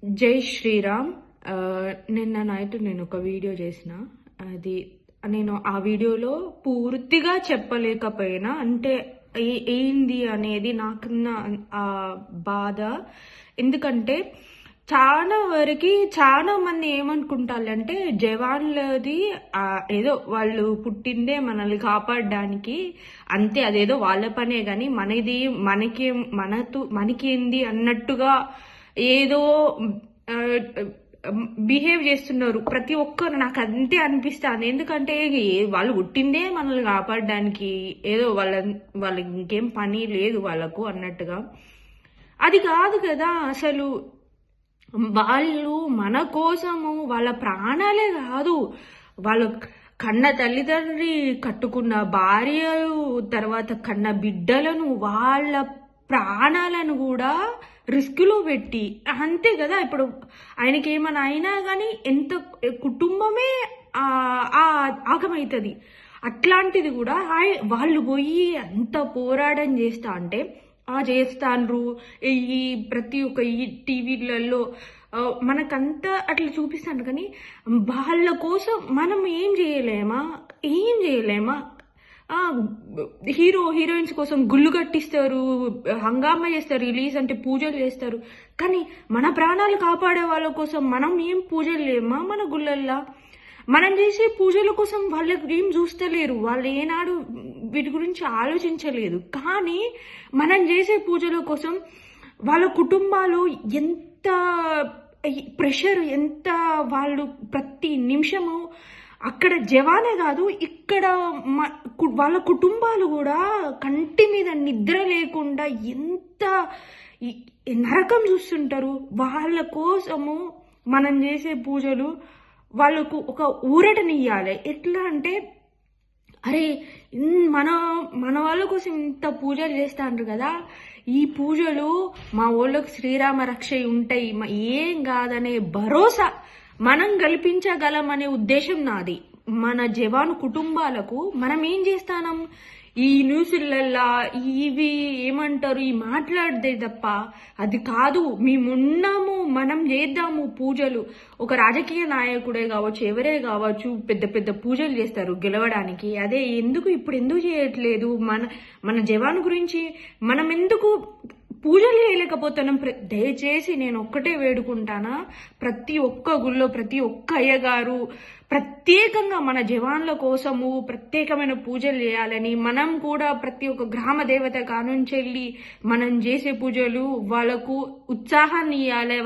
జై శ్రీరామ్. నిన్న నైట్ నేను ఒక వీడియో చేసిన. అది నేను ఆ వీడియోలో పూర్తిగా చెప్పలేకపోయినా, అంటే ఏంది అనేది నాకున్న బాధ. ఎందుకంటే చాలా మంది ఏమనుకుంటారంటే జవాన్లది ఏదో వాళ్ళు పుట్టిందే మనల్ని కాపాడడానికి, అంతే, అదేదో వాళ్ళ పనే గాని మనకేంది అన్నట్టుగా ఏదో బిహేవ్ చేస్తున్నారు ప్రతి ఒక్కరు. నాకు అంతే అనిపిస్తుంది. ఎందుకంటే వాళ్ళు పుట్టిందే మనల్ని కాపాడడానికి, ఏదో వాళ్ళకి ఇంకేం పని లేదు వాళ్ళకు అన్నట్టుగా. అది కాదు కదా అసలు. వాళ్ళు మన కోసము వాళ్ళ ప్రాణాలే కాదు, వాళ్ళ కన్న తల్లిదండ్రి, కట్టుకున్న భార్యలు, తర్వాత కన్న బిడ్డలను, వాళ్ళ ప్రాణాలను కూడా రిస్క్లో పెట్టి, అంతే కదా. ఇప్పుడు ఆయనకి ఏమైనా అయినా కానీ ఎంత కుటుంబమే ఆగమవుతుంది. అట్లాంటిది కూడా వాళ్ళు పోయి అంత పోరాటం చేస్తా అంటే చేస్తాన్రు. ఈ ప్రతి ఒక్క ఈ టీవీలలో మనకంతా అట్లా చూపిస్తాను, కానీ వాళ్ళ కోసం మనం ఏం చేయలేమా? హీరోయిన్స్ కోసం గుళ్ళు కట్టిస్తారు, హంగామా చేస్తారు, రిలీజ్ అంటే పూజలు చేస్తారు. కానీ మన ప్రాణాలు కాపాడే వాళ్ళ కోసం మనం ఏం పూజలు లేమా? మన గుళ్ళల్లో మనం చేసే పూజల కోసం వాళ్ళకి ఏం చూస్తలేరు, వాళ్ళు ఏనాడు వీటి గురించి ఆలోచించలేదు. కానీ మనం చేసే పూజల కోసం వాళ్ళ కుటుంబాలు ఎంత ప్రెషర్, ఎంత వాళ్ళు ప్రతి నిమిషము అక్కడ జవానే కాదు, ఇక్కడ వాళ్ళ కుటుంబాలు కూడా కంటి మీద నిద్ర లేకుండా ఎంత నరకం చూస్తుంటారు. వాళ్ళ కోసము మనం చేసే పూజలు వాళ్ళకు ఒక ఊరటనియ్యాలి. ఎట్లా అంటే, అరే మన వాళ్ళ కోసం ఇంత పూజలు చేస్తాండ్రు కదా, ఈ పూజలు మా వాళ్ళకు శ్రీరామ రక్ష ఉంటాయి, ఏం కాదనే భరోసా మనం కల్పించగలమనే ఉద్దేశం నాది. మన జవాను కుటుంబాలకు మనం ఏం చేస్తాం, ఈ న్యూస్లల్లా ఇవి ఏమంటారు, ఈ మాట్లాడితే తప్ప అది కాదు. మేమున్నాము, మనం చేద్దాము పూజలు. ఒక రాజకీయ నాయకుడే కావచ్చు, ఎవరే కావచ్చు, పెద్ద పెద్ద పూజలు చేస్తారు గెలవడానికి. అదే ఇప్పుడు ఎందుకు చేయట్లేదు? మన జవాను గురించి మనం ఎందుకు పూజలు చేయలేకపోతున్నాం? దయచేసి నేను ఒక్కటే వేడుకుంటానా, ప్రతి ఒక్క గుళ్ళో ప్రతి ఒక్క అయ్యగారు ప్రత్యేకంగా మన జవాన్ల కోసము ప్రత్యేకమైన పూజలు చేయాలని, మనం కూడా ప్రతి ఒక్క గ్రామ దేవత కానుంచెల్లి మనం చేసే పూజలు వాళ్ళకు ఉత్సాహాన్ని ఇవ్వాలి.